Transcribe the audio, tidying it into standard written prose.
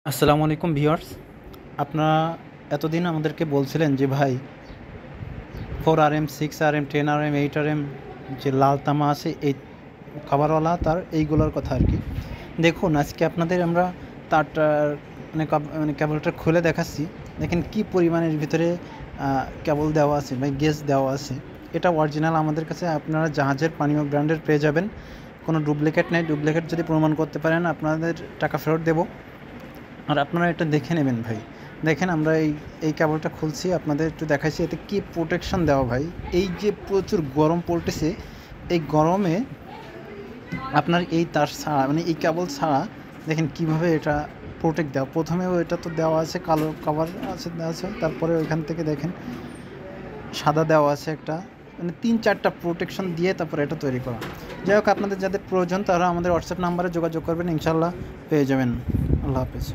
আসসালামু আলাইকুম ভিউয়ার্স। আপনারা এতদিন আমাদেরকে বলছিলেন যে ভাই 4RM, 6RM, 10RM, 8RM যে লাল তামা আছে এই খাবারওয়ালা তার এইগুলোর কথা আর কি। দেখুন আজকে আপনাদের আমরা তারটার মানে কেবলটা খুলে দেখাচ্ছি। দেখেন কি পরিমাণের ভিতরে কেবল দেওয়া আছে বা গেজ দেওয়া আছে। এটা অরিজিনাল আমাদের কাছে আপনারা জাহাজের পানীয় ব্র্যান্ডের পেয়ে যাবেন। কোনো ডুপ্লিকেট নেই। ডুপ্লিকেট যদি প্রমাণ করতে পারেন আপনাদের টাকা ফেরত দেবো। আর আপনারা এটা দেখে নেবেন ভাই। দেখেন আমরা এই কেবলটা খুলছি, আপনাদের একটু দেখাচ্ছি এতে কি প্রোটেকশন দেওয়া ভাই। এই যে প্রচুর গরম পড়তেছে, এই গরমে আপনার এই তার ছাড়া মানে এই কেবল ছাড়া দেখেন কিভাবে এটা প্রোটেক্ট দেওয়া। প্রথমেও এটা তো দেওয়া আছে, কালো কভার আছে দেওয়া আছে, তারপরে ওইখান থেকে দেখেন সাদা দেওয়া আছে একটা, মানে 3-4টা প্রোটেকশন দিয়ে তারপরে এটা তৈরি করা। যাই হোক, আপনাদের যাদের প্রয়োজন তারা আমাদের হোয়াটসঅ্যাপ নাম্বারে যোগাযোগ করবেন, ইনশাল্লাহ পেয়ে যাবেন। আল্লাহ হাফেজ।